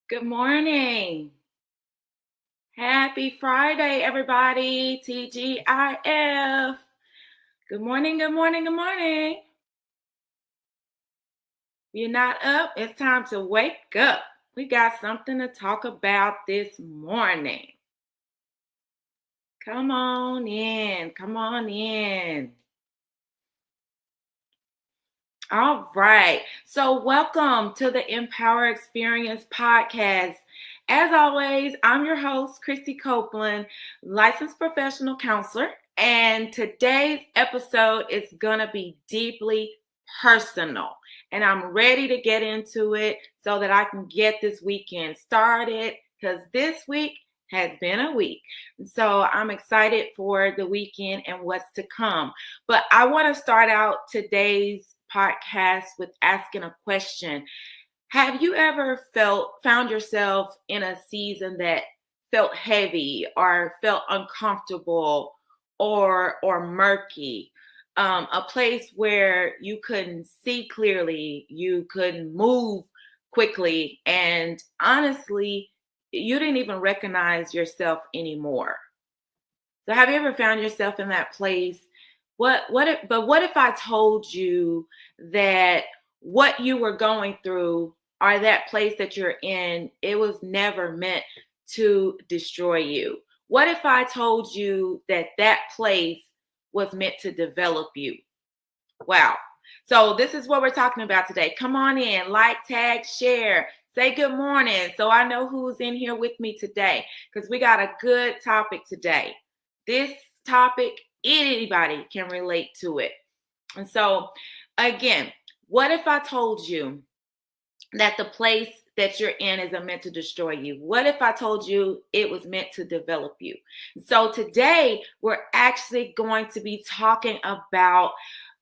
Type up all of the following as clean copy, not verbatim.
Good morning. Happy Friday, everybody. TGIF. Good morning, good morning, good morning. You're not up? It's time to wake up. We got something to talk about this morning. Come on in. Come on in. All right. So, welcome to the EmpowHER Experience Podcast. As always, I'm your host, Christy Copeland, licensed professional counselor. And today's episode is going to be deeply personal. And I'm ready to get into it so that I can get this weekend started because this week has been a week. So I'm excited for the weekend and what's to come. But I want to start out today's podcast with asking a question. Have you ever found yourself in a season that felt heavy or felt uncomfortable or murky? A place where you couldn't see clearly, you couldn't move quickly, and honestly, you didn't even recognize yourself anymore. So have you ever found yourself in that place? What if I told you that what you were going through or that place that you're in, it was never meant to destroy you? What if I told you that that place was meant to develop you? Wow. So this is what we're talking about today. Come on in, like, tag, share, say good morning so I know who's in here with me today because we got a good topic today. This topic, anybody can relate to it. And so, again, what if I told you that the place that you're in isn't meant to destroy you? What if I told you it was meant to develop you? So today, we're actually going to be talking about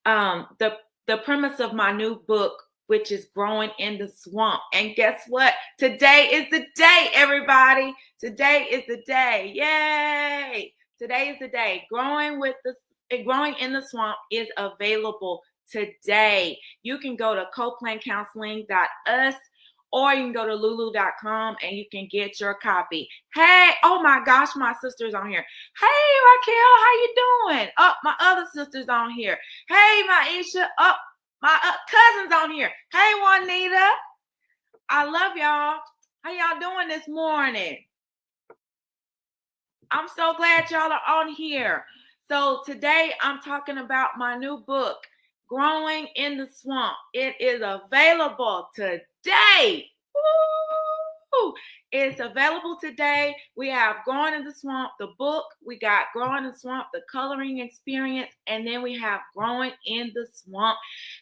the premise of my new book, which is Growing in the Swamp. And guess what? Today is the day, everybody. Today is the day. Yay! Today is the day. Growing in the Swamp is available today. You can go to copelandcounseling.us or you can go to lulu.com and you can get your copy. Hey, oh my gosh, my sister's on here. Hey, Raquel, how you doing? Oh, my other sister's on here. Hey, Maisha. Oh, my cousin's on here. Hey, Juanita. I love y'all. How y'all doing this morning? I'm so glad y'all are on here. So today I'm talking about my new book, Growing in the Swamp. It is available today. Woo! It's available today. We have Growing in the Swamp, the book. We got Growing in the Swamp, the coloring experience. And then we have Growing in the Swamp,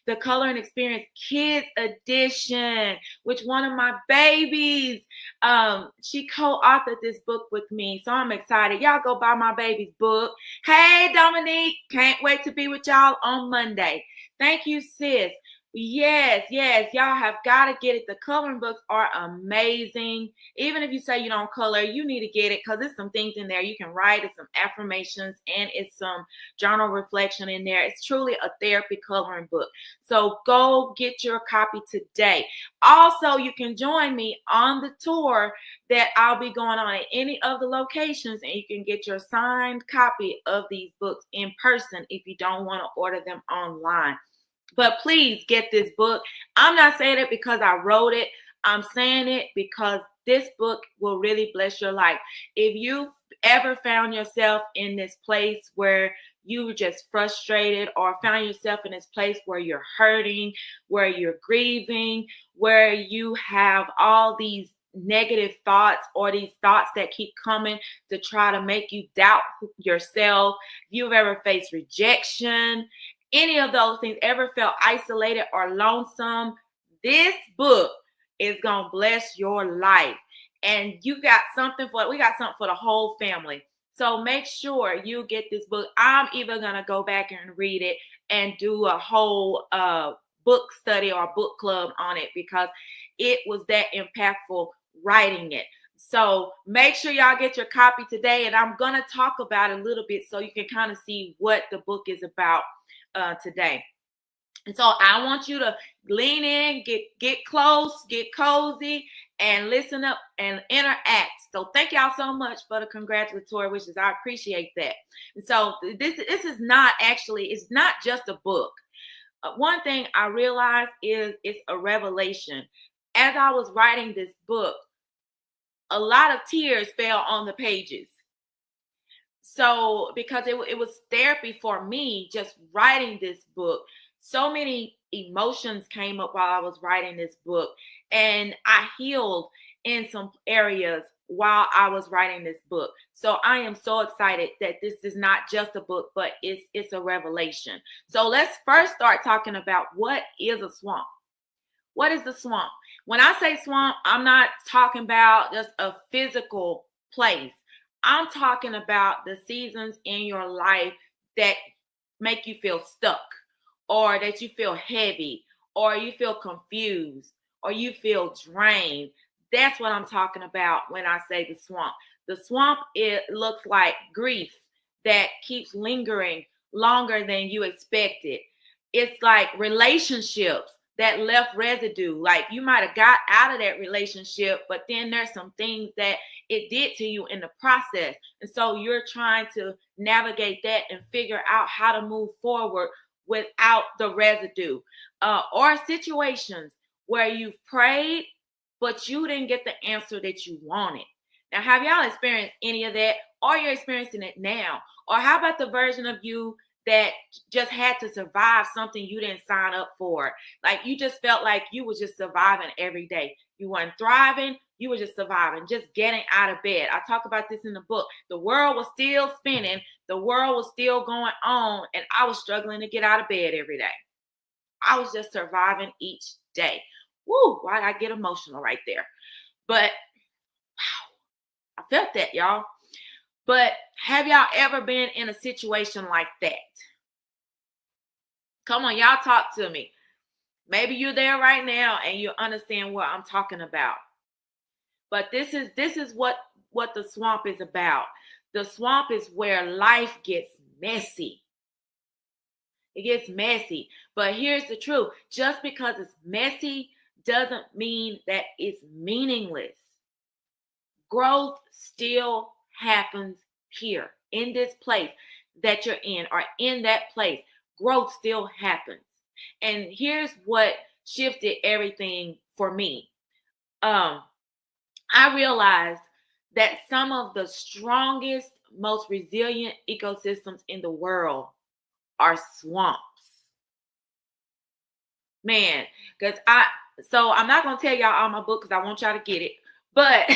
the coloring experience kids edition, which one of my babies, she co-authored this book with me. So I'm excited. Y'all go buy my baby's book. Hey, Dominique. Can't wait to be with y'all on Monday. Thank you, sis. Yes. Y'all have got to get it. The coloring books are amazing. Even if you say you don't color, you need to get it because there's some things in there you can write. It's some affirmations and it's some journal reflection in there. It's truly a therapy coloring book. So go get your copy today. Also, you can join me on the tour that I'll be going on at any of the locations, and you can get your signed copy of these books in person if you don't want to order them online. But please get this book. I'm not saying it because I wrote it. I'm saying it because this book will really bless your life. If you've ever found yourself in this place where you were just frustrated or found yourself in this place where you're hurting, where you're grieving, where you have all these negative thoughts or these thoughts that keep coming to try to make you doubt yourself, if you've ever faced rejection, any of those things, ever felt isolated or lonesome, this book is going to bless your life. And we got something for the whole family. So make sure you get this book. I'm even going to go back and read it and do a whole book study or book club on it because it was that impactful writing it. So make sure y'all get your copy today. And I'm going to talk about it a little bit so you can kind of see what the book is about today. And so I want you to lean in, get close, get cozy, and listen up and interact. So thank y'all so much for the congratulatory wishes. I appreciate that. And so this is not actually, it's not just a book. One thing I realized is it's a revelation. As I was writing this book, a lot of tears fell on the pages. So because it was therapy for me just writing this book. So many emotions came up while I was writing this book, and I healed in some areas while I was writing this book. So I am so excited that this is not just a book, but it's a revelation. So let's first start talking about what is a swamp. What is the swamp? When I say swamp, I'm not talking about just a physical place. I'm talking about the seasons in your life that make you feel stuck, or that you feel heavy, or you feel confused, or you feel drained. That's what I'm talking about when I say the swamp. The swamp, it looks like grief that keeps lingering longer than you expected. It's like relationships that left residue. Like you might have got out of that relationship, but then there's some things that it did to you in the process. And so you're trying to navigate that and figure out how to move forward without the residue. Or situations where you've prayed, but you didn't get the answer that you wanted. Now, have y'all experienced any of that? Or you're experiencing it now? Or how about the version of you that just had to survive something you didn't sign up for? Like you just felt like you were just surviving every day. You weren't thriving. You were just surviving, just getting out of bed. I talk about this in the book. The world was still spinning. The world was still going on. And I was struggling to get out of bed every day. I was just surviving each day. Woo, why I get emotional right there. But wow, I felt that, y'all. But have y'all ever been in a situation like that? Come on, y'all talk to me. Maybe you're there right now and you understand what I'm talking about. But this is what the swamp is about. The swamp is where life gets messy. It gets messy. But here's the truth. Just because it's messy doesn't mean that it's meaningless. Growth still happens here in this place that you're in, or in that place. Growth still happens. And here's what shifted everything for me. I realized that some of the strongest, most resilient ecosystems in the world are swamps. Man, because I'm not going to tell y'all all my book because I want y'all to get it. But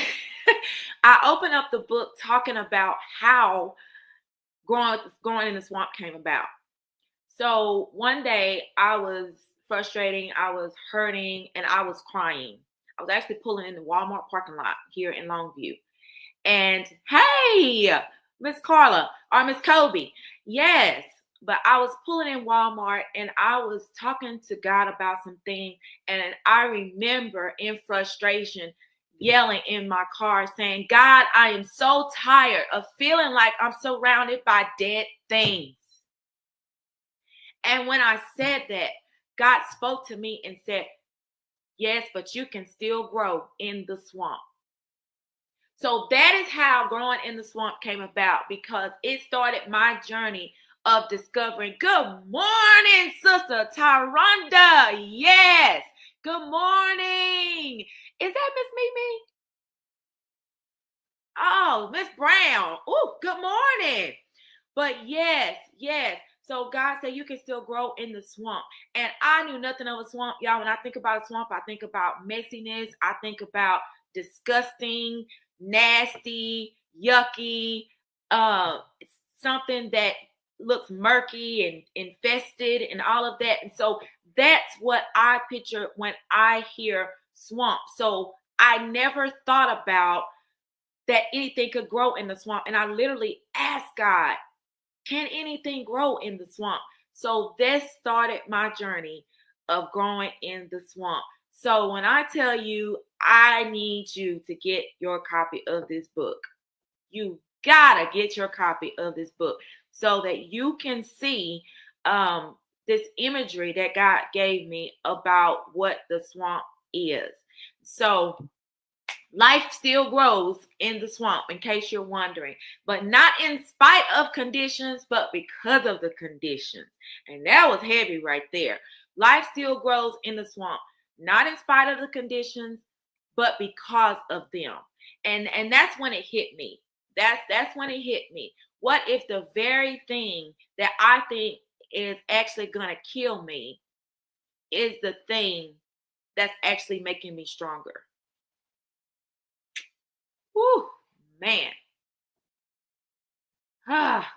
I opened up the book talking about how growing in the swamp came about. So one day I was frustrating, I was hurting, and I was crying. I was actually pulling in the Walmart parking lot here in Longview. And hey, Miss Carla or Miss Kobe. Yes, but I was pulling in Walmart and I was talking to God about some things. And I remember in frustration yelling in my car saying, God, I am so tired of feeling like I'm surrounded by dead things. And when I said that, God spoke to me and said, yes, but you can still grow in the swamp. So that is how growing in the swamp came about, because it started my journey of discovering. Good morning, Sister Tyronda. Yes. Good morning. Is that Miss Mimi? Oh, Miss Brown. Oh, good morning. But yes. So God said you can still grow in the swamp. And I knew nothing of a swamp. Y'all, when I think about a swamp, I think about messiness. I think about disgusting, nasty, yucky, something that looks murky and infested and all of that. And so that's what I picture when I hear swamp. So I never thought about that anything could grow in the swamp. And I literally asked God, can anything grow in the swamp? So this started my journey of growing in the swamp. So when I tell you, I need you to get your copy of this book. You gotta get your copy of this book so that you can see this imagery that God gave me about what the swamp is. So Life still grows in the swamp, in case you're wondering, but not in spite of conditions, but because of the conditions. And that was heavy right there. Life still grows in the swamp, not in spite of the conditions, but because of them. And that's when it hit me. That's when it hit me. What if the very thing that I think is actually gonna kill me is the thing that's actually making me stronger? Whew, man. Ah.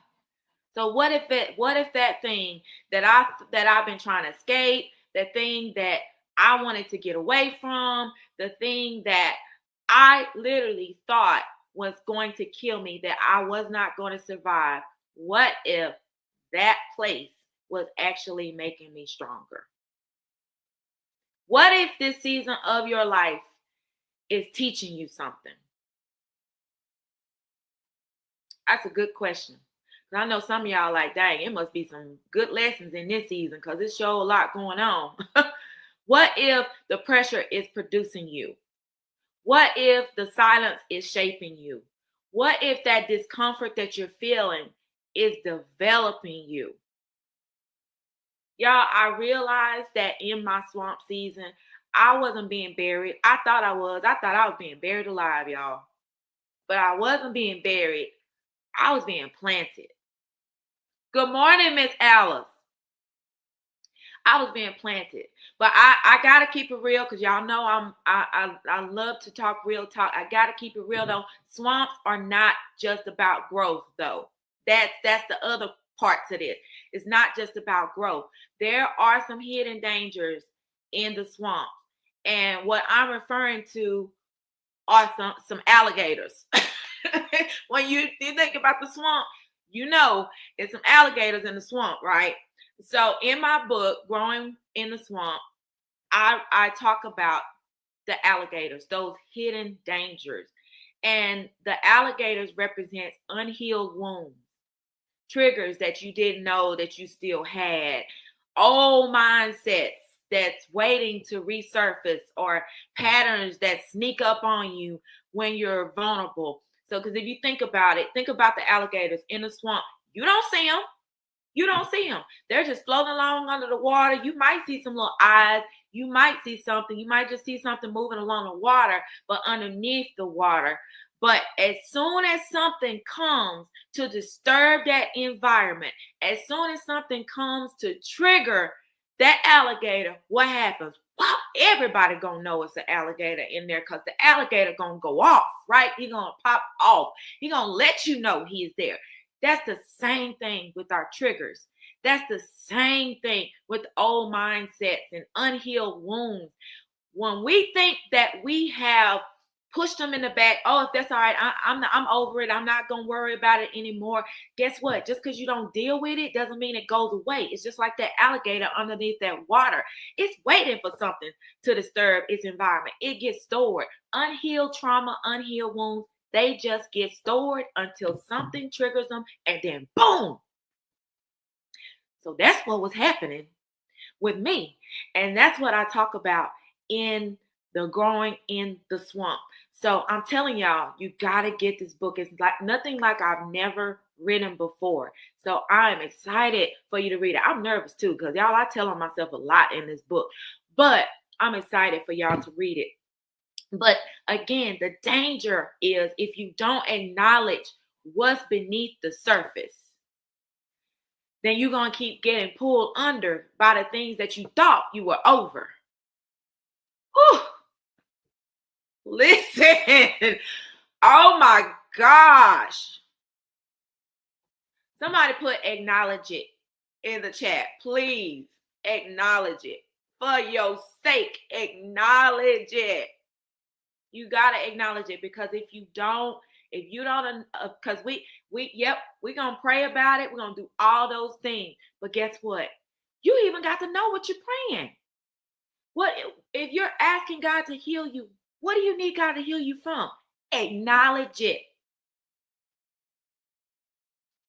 So what if that thing that I've been trying to escape, that thing that I wanted to get away from, the thing that I literally thought was going to kill me, that I was not going to survive, what if that place was actually making me stronger? What if this season of your life is teaching you something? That's a good question. I know some of y'all like, dang, it must be some good lessons in this season because it shows a lot going on. What if the pressure is producing you? What if the silence is shaping you? What if that discomfort that you're feeling is developing you? Y'all, I realized that in my swamp season, I wasn't being buried. I thought I was. I thought I was being buried alive, y'all. But I wasn't being buried. I was being planted. Good morning, Miss Alice. I was being planted. But I gotta keep it real because y'all know I love to talk real talk. I gotta keep it real though. Swamps are not just about growth though. That's the other part to this. It's not just about growth. There are some hidden dangers in the swamp. And what I'm referring to are some alligators. When you think about the swamp, you know it's some alligators in the swamp, right? So in my book, Growing in the Swamp, I talk about the alligators, those hidden dangers. And the alligators represent unhealed wounds, triggers that you didn't know that you still had, old mindsets that's waiting to resurface, or patterns that sneak up on you when you're vulnerable. So, because if you think about it, think about the alligators in the swamp. You don't see them. You don't see them. They're just floating along under the water. You might see some little eyes. You might see something. You might just see something moving along the water, but underneath the water. But as soon as something comes to disturb that environment, as soon as something comes to trigger that alligator, what happens? Wow, everybody gonna know it's an alligator in there because the alligator gonna go off, right? He gonna pop off. He gonna let you know he's there. That's the same thing with our triggers. That's the same thing with old mindsets and unhealed wounds. When we think that we have pushed them in the back, oh, if that's all right, I'm over it. I'm not gonna worry about it anymore. Guess what? Just because you don't deal with it doesn't mean it goes away. It's just like that alligator underneath that water. It's waiting for something to disturb its environment. It gets stored. Unhealed trauma, unhealed wounds, they just get stored until something triggers them, and then boom. So that's what was happening with me. And that's what I talk about in the Growing in the Swamp. So I'm telling y'all, you got to get this book. It's like nothing like I've never written before. So I'm excited for you to read it. I'm nervous too, because y'all, I tell on myself a lot in this book, but I'm excited for y'all to read it. But again, the danger is if you don't acknowledge what's beneath the surface, then you're going to keep getting pulled under by the things that you thought you were over. Whew. Listen. Oh my gosh. Somebody put acknowledge it in the chat. Please acknowledge it. For your sake, acknowledge it. You got to acknowledge it, because if you don't, because we're going to pray about it. We're going to do all those things. But guess what? You even got to know what you're praying. What if you're asking God to heal you? What do you need God to heal you from? Acknowledge it.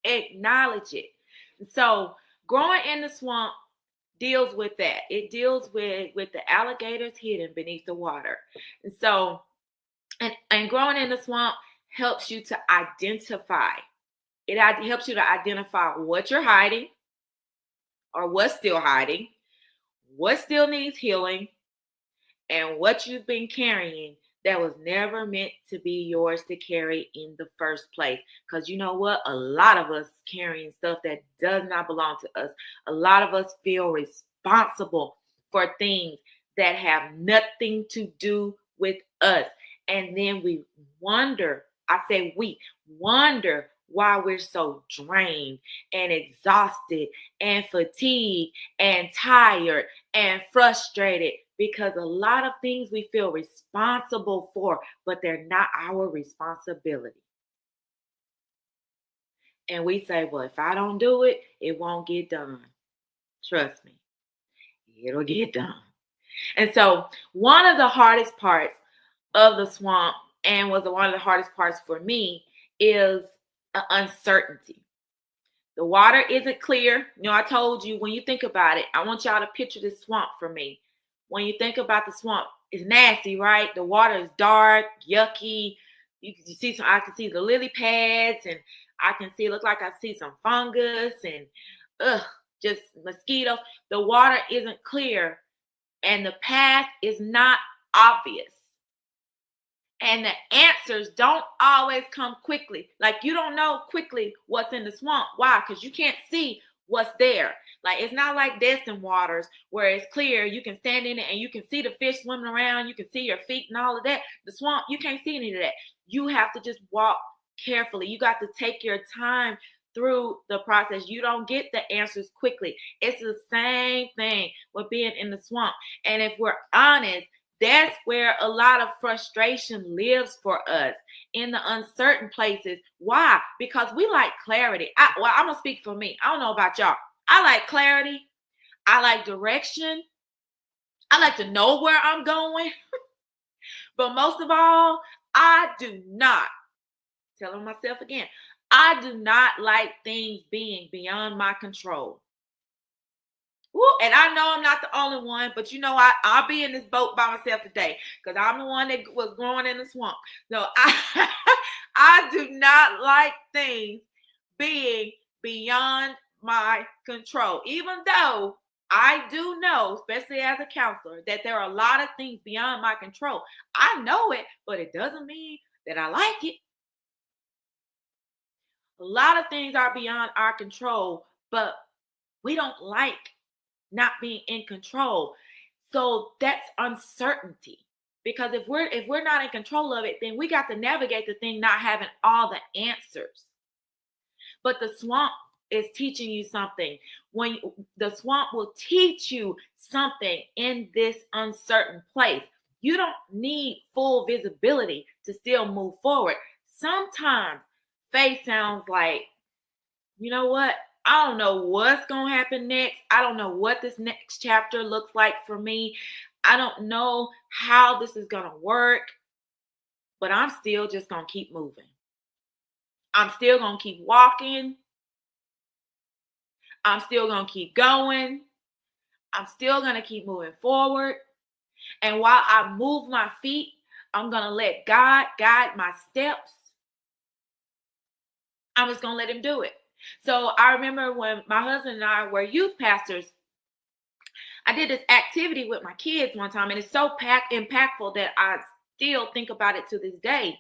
Acknowledge it. So Growing in the Swamp deals with that. It deals with the alligators hidden beneath the water. And so And growing in the swamp helps you to identify. It helps you to identify what you're hiding or what's still hiding, what still needs healing, and what you've been carrying that was never meant to be yours to carry in the first place. Because you know what? A lot of us carrying stuff that does not belong to us. A lot of us feel responsible for things that have nothing to do with us. And then we wonder, I say we wonder why we're so drained and exhausted and fatigued and tired and frustrated, because a lot of things we feel responsible for, but they're not our responsibility. And we say, well, if I don't do it, it won't get done. Trust me, it'll get done. And so one of the hardest parts of the swamp, and was one of the hardest parts for me, is uncertainty. The water isn't clear. I told you, when you think about it, I want y'all to picture this swamp for me. When you think about the swamp, it's nasty, right? The water is dark, yucky. You see some, I can see the lily pads, and I can see, look like I see some fungus and just mosquitoes. The water isn't clear and the path is not obvious. And the answers don't always come quickly. Like, you don't know quickly what's in the swamp. Why? Because you can't see what's there. Like, it's not like Destin waters where it's clear. You can stand in it and you can see the fish swimming around. You can see your feet and all of that. The swamp, you can't see any of that. You have to just walk carefully. You got to take your time through the process. You don't get the answers quickly. It's the same thing with being in the swamp. And if we're honest, that's where a lot of frustration lives for us, in the uncertain places. Why? Because we like clarity. I'm going to speak for me. I don't know about y'all. I like clarity. I like direction. I like to know where I'm going. But most of all, I do not, telling myself again, I do not like things being beyond my control. Woo, and I know I'm not the only one, but I'll be in this boat by myself today, because I'm the one that was growing in the swamp. So I do not like things being beyond my control, even though I do know, especially as a counselor, that there are a lot of things beyond my control. I know it, but it doesn't mean that I like it. A lot of things are beyond our control, but we don't like not being in control. So that's uncertainty. Because if we're not in control of it, then we got to navigate the thing not having all the answers. But the swamp is teaching you something. The swamp will teach you something in this uncertain place. You don't need full visibility to still move forward. Sometimes faith sounds like, you know what? I don't know what's going to happen next. I don't know what this next chapter looks like for me. I don't know how this is going to work, but I'm still just going to keep moving. I'm still going to keep walking. I'm still going to keep going. I'm still going to keep moving forward. And while I move my feet, I'm going to let God guide my steps. I'm just going to let him do it. So I remember when my husband and I were youth pastors, I did this activity with my kids one time, and it's so impactful that I still think about it to this day.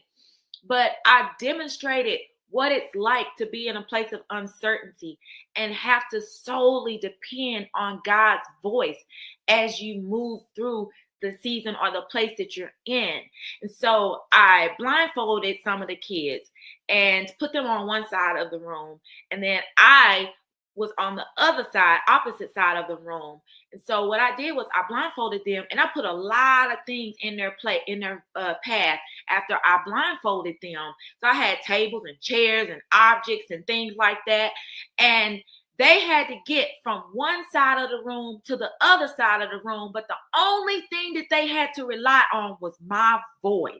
But I demonstrated what it's like to be in a place of uncertainty and have to solely depend on God's voice as you move through the season or the place that you're in. And so I blindfolded some of the kids and put them on one side of the room. And then I was on the other side, opposite side of the room. And so what I did was I blindfolded them, and I put a lot of things in their path after I blindfolded them. So I had tables and chairs and objects and things like that. And they had to get from one side of the room to the other side of the room. But the only thing that they had to rely on was my voice.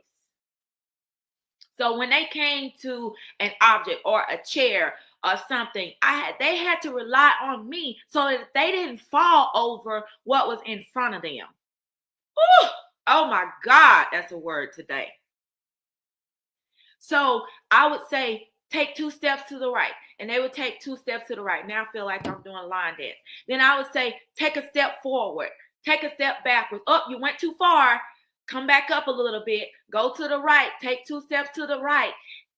So when they came to an object or a chair or something, they had to rely on me so that they didn't fall over what was in front of them. Whew! Oh my God, that's a word today. So I would say, take 2 steps to the right. And they would take 2 steps to the right. Now I feel like I'm doing line dance. Then I would say, take a step forward. Take a step backwards. Oh, you went too far. Come back up a little bit. Go to the right. Take 2 steps to the right.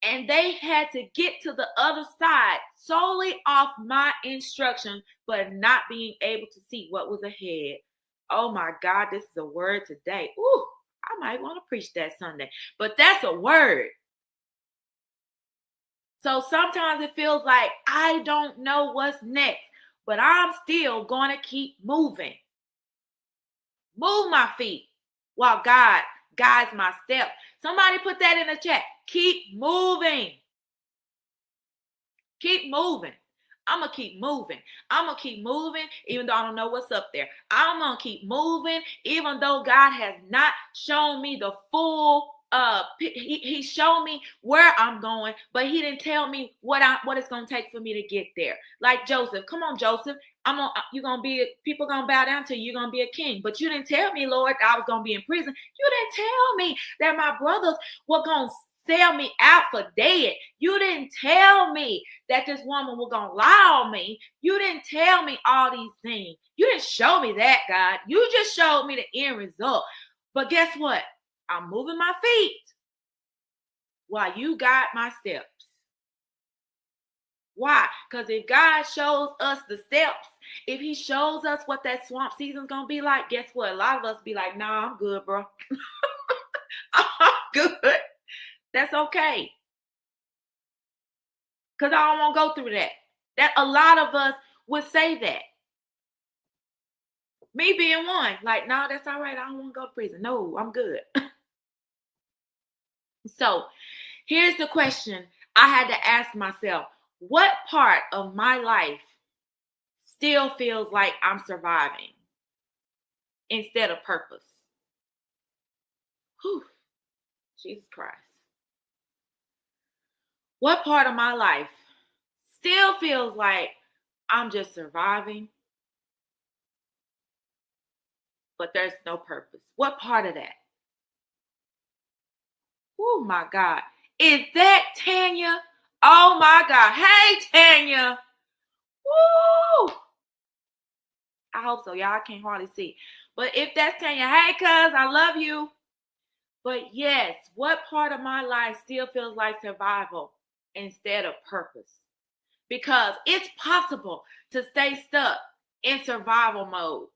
And they had to get to the other side solely off my instruction, but not being able to see what was ahead. Oh my God, this is a word today. Ooh, I might want to preach that Sunday, but that's a word. So sometimes it feels like I don't know what's next, but I'm still going to keep moving. Move my feet while God guides my steps. Somebody put that in the chat. Keep moving. Keep moving. I'm going to keep moving. I'm going to keep moving even though I don't know what's up there. I'm going to keep moving even though God has not shown me the full he showed me where I'm going, but he didn't tell me what it's going to take for me to get there. Like Joseph. Come on, Joseph. People going to bow down to you. You're going to be a king. But you didn't tell me, Lord, I was going to be in prison. You didn't tell me that my brothers were going to sell me out for dead. You didn't tell me that this woman was going to lie on me. You didn't tell me all these things. You didn't show me that, God. You just showed me the end result. But guess what? I'm moving my feet while you guide my steps. Why? Because if God shows us the steps, if he shows us what that swamp season's going to be like, guess what? A lot of us be like, nah, I'm good, bro. I'm good. That's okay. Because I don't want to go through that. That a lot of us would say that. Me being one. Like, no, that's all right. I don't want to go to prison. No, I'm good. So here's the question I had to ask myself. What part of my life still feels like I'm surviving instead of purpose? Whew. Jesus Christ. What part of my life still feels like I'm just surviving, but there's no purpose? What part of that? Oh my God. Is that Tanya? Oh my God. Hey, Tanya. Woo! I hope so. Y'all can't hardly see. But if that's Tanya, hey, cuz, I love you. But yes, what part of my life still feels like survival instead of purpose? Because it's possible to stay stuck in survival mode,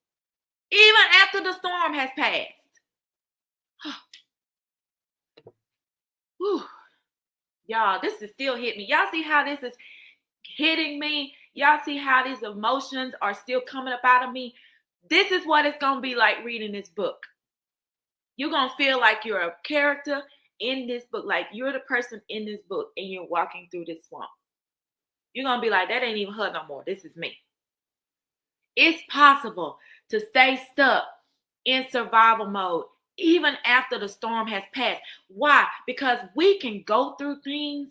even after the storm has passed. Whew. Y'all, this is still hitting me. Y'all see how this is hitting me? Y'all see how these emotions are still coming up out of me? This is what it's going to be like reading this book. You're going to feel like you're a character in this book, like you're the person in this book and you're walking through this swamp. You're going to be like, that ain't even her no more. This is me. It's possible to stay stuck in survival mode even after the storm has passed. Why? Because we can go through things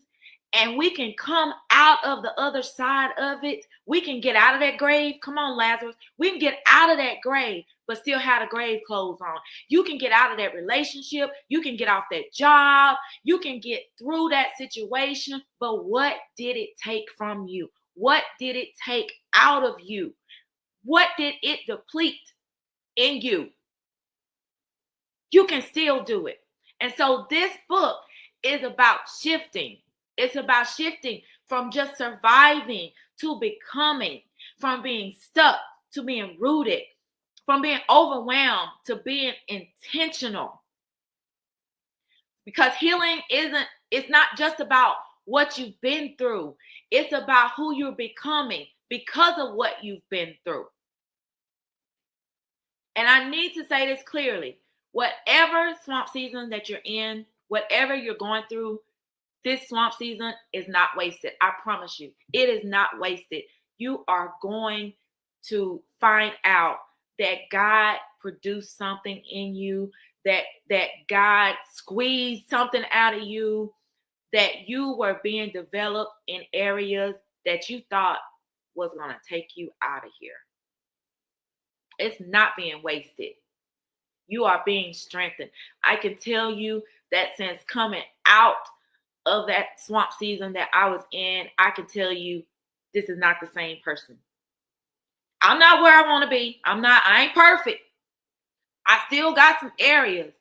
and we can come out of the other side of it. We can get out of that grave. Come on, Lazarus. We can get out of that grave, but still have the grave clothes on. You can get out of that relationship. You can get off that job. You can get through that situation. But what did it take from you? What did it take out of you? What did it deplete in you? You can still do it. And so this book is about shifting. It's about shifting from just surviving to becoming, from being stuck to being rooted, from being overwhelmed to being intentional. Because healing it's not just about what you've been through. It's about who you're becoming because of what you've been through. And I need to say this clearly. Whatever swamp season that you're in, whatever you're going through, this swamp season is not wasted. I promise you, it is not wasted. You are going to find out that God produced something in you, that God squeezed something out of you, that you were being developed in areas that you thought was going to take you out of here. It's not being wasted. You are being strengthened. I can tell you that since coming out of that swamp season that I was in, I can tell you this is not the same person. I'm not where I want to be. I ain't perfect. I still got some areas.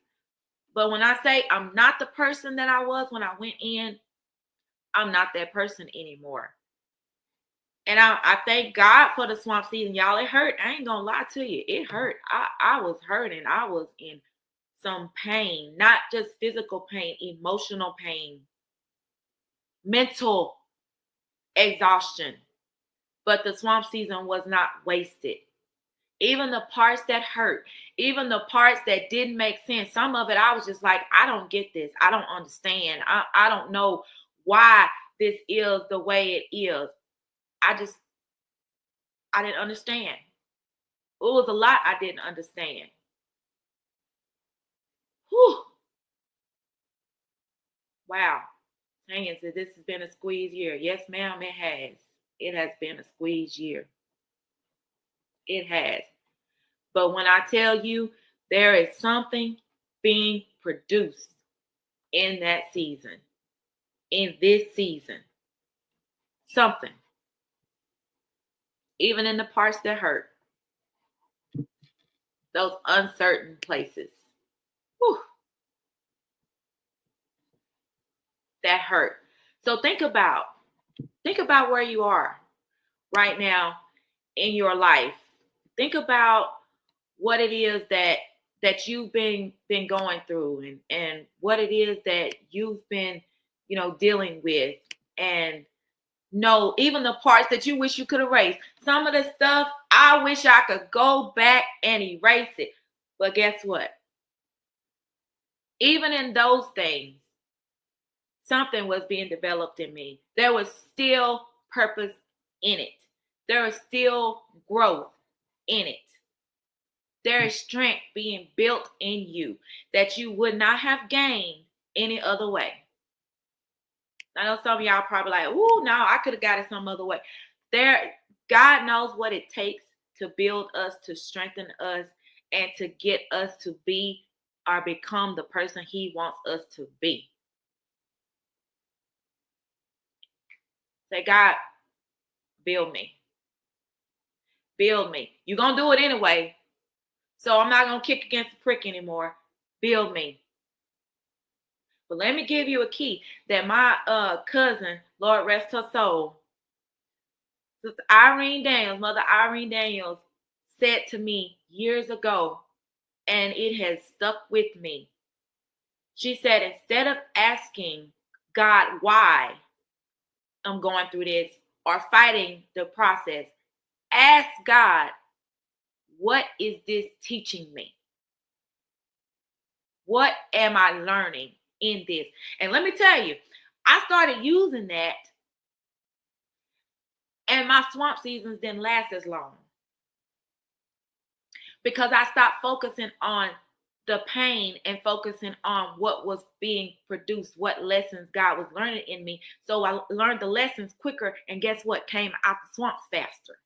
But when I say I'm not the person that I was when I went in, I'm not that person anymore. And I thank God for the swamp season. Y'all, it hurt. I ain't gonna lie to you. It hurt. I was hurting. I was in some pain, not just physical pain, emotional pain, mental exhaustion. But the swamp season was not wasted. Even the parts that hurt, even the parts that didn't make sense, some of it I was just like, I don't get this. I don't understand. I don't know why this is the way it is. I didn't understand. It was a lot I didn't understand. Whew. Wow. Tanya said this has been a squeeze year. Yes, ma'am, it has. It has been a squeeze year. It has. But when I tell you there is something being produced in that season, in this season, something, even in the parts that hurt, those uncertain places, whew, that hurt. So think about where you are right now in your life. Think about what it is that you've been going through and what it is that you've been, dealing with. And no, even the parts that you wish you could erase. Some of the stuff I wish I could go back and erase it. But guess what? Even in those things, something was being developed in me. There was still purpose in it. There is still growth in it. There is strength being built in you that you would not have gained any other way. I know some of y'all probably like, "Ooh, no, I could have got it some other way." God knows what it takes to build us, to strengthen us, and to get us to be or become the person He wants us to be. Say, God, build me. Build me. You're going to do it anyway. So I'm not going to kick against the prick anymore. Build me. But let me give you a key that my cousin, Lord rest her soul, Sister Mother Irene Daniels, said to me years ago, and it has stuck with me. She said, instead of asking God why I'm going through this or fighting the process, ask God, what is this teaching me? What am I learning in this? And let me tell you, I started using that, and my swamp seasons didn't last as long because I stopped focusing on the pain and focusing on what was being produced, what lessons God was learning in me. So I learned the lessons quicker, and guess what? Came out the swamps faster.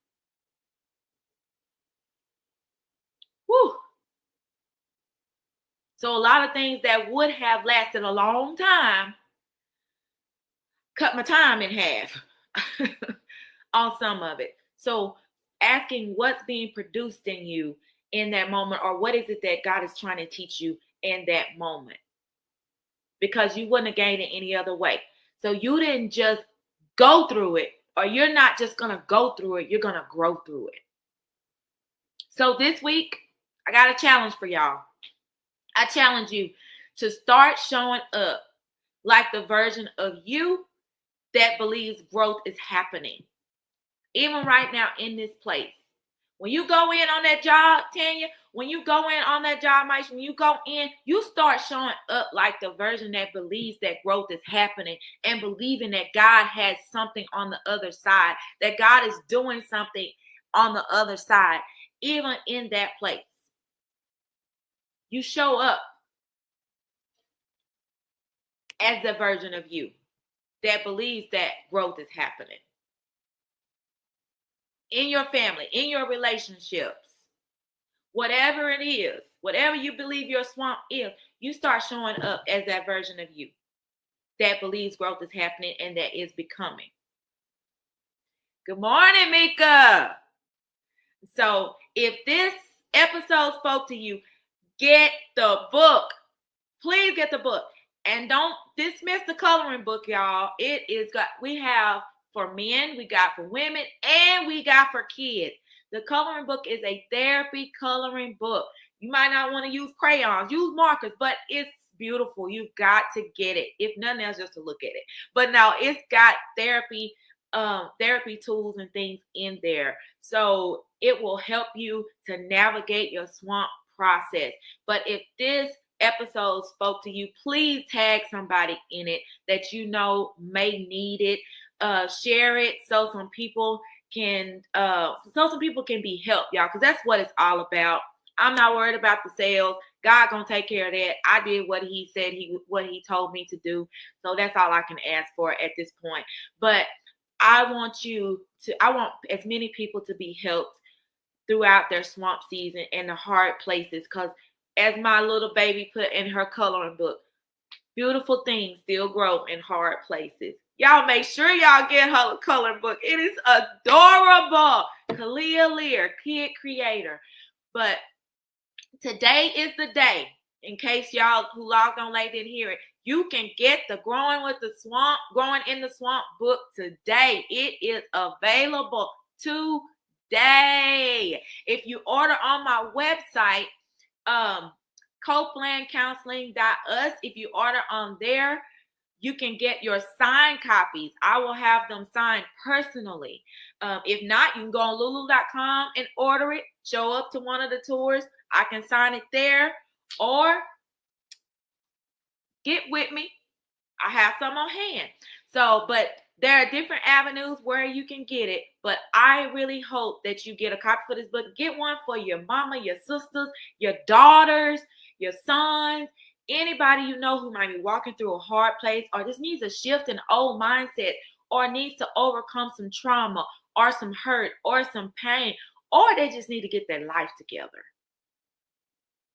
Whew. So a lot of things that would have lasted a long time cut my time in half on some of it. So asking what's being produced in you in that moment, or what is it that God is trying to teach you in that moment? Because you wouldn't have gained it any other way. So you didn't just go through it, or you're not just going to go through it, you're going to grow through it. So this week, I got a challenge for y'all. I challenge you to start showing up like the version of you that believes growth is happening. Even right now in this place. When you go in on that job, Tanya, when you go in on that job, Mike, when you go in, you start showing up like the version that believes that growth is happening and believing that God has something on the other side, that God is doing something on the other side, even in that place. You show up as the version of you that believes that growth is happening. In your family, in your relationships, whatever it is, whatever you believe your swamp is, you start showing up as that version of you. that believes growth is happening and that is becoming. Good morning, Mika. So if this episode spoke to you, get the book. Please get the book. And don't dismiss the coloring book, y'all. We have for men, we got for women, and we got for kids. The coloring book is a therapy coloring book. You might not want to use crayons, use markers, but it's beautiful. You've got to get it. If nothing else, just to look at it. But now it's got therapy tools and things in there. So it will help you to navigate your swamp process. But if this episode spoke to you, please tag somebody in it that you know may need it. Share it so some people can be helped, y'all, because that's what it's all about. I'm not worried about the sales. God gonna take care of that. I did what he said what he told me to do. So that's all I can ask for at this point. But I want as many people to be helped throughout their swamp season and the hard places, because as my little baby put in her coloring book, beautiful things still grow in hard places. Y'all make sure y'all get her coloring book. It is adorable. Kalia Lear, kid creator. But today is the day, in case y'all who logged on late didn't hear it, you can get the Growing in the Swamp book today. It is available today. If you order on my website, CopelandCounseling.us, if you order on there, you can get your signed copies. I will have them signed personally. If not, you can go on lulu.com and order it. Show up to one of the tours. I can sign it there, or get with me. I have some on hand. So, but there are different avenues where you can get it. But I really hope that you get a copy for this book. Get one for your mama, your sisters, your daughters, your sons, anybody you know who might be walking through a hard place, or just needs a shift in old mindset, or needs to overcome some trauma or some hurt or some pain, or they just need to get their life together.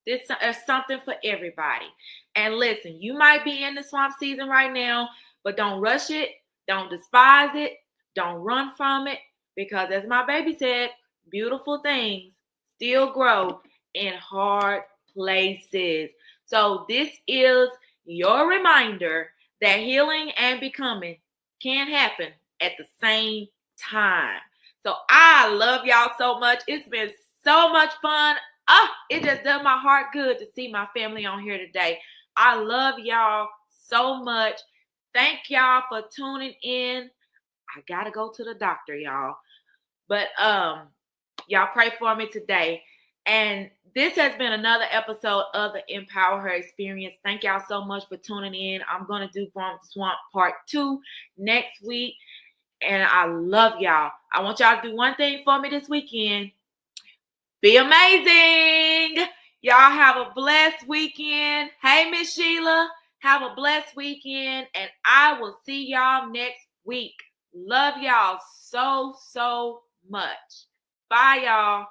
There's something for everybody. And listen, you might be in the swamp season right now, but don't rush it. Don't despise it. Don't run from it. Because as my baby said, beautiful things still grow in hard places. So this is your reminder that healing and becoming can happen at the same time. So I love y'all so much. It's been so much fun. It just does my heart good to see my family on here today. I love y'all so much. Thank y'all for tuning in. I gotta go to the doctor, y'all. But y'all pray for me today. And this has been another episode of the Empower Her Experience. Thank y'all so much for tuning in. I'm gonna do Swamp Part 2 next week. And I love y'all. I want y'all to do one thing for me this weekend. Be amazing. Y'all have a blessed weekend. Hey, Miss Sheila, have a blessed weekend. And I will see y'all next week. Love y'all so much. Bye, y'all.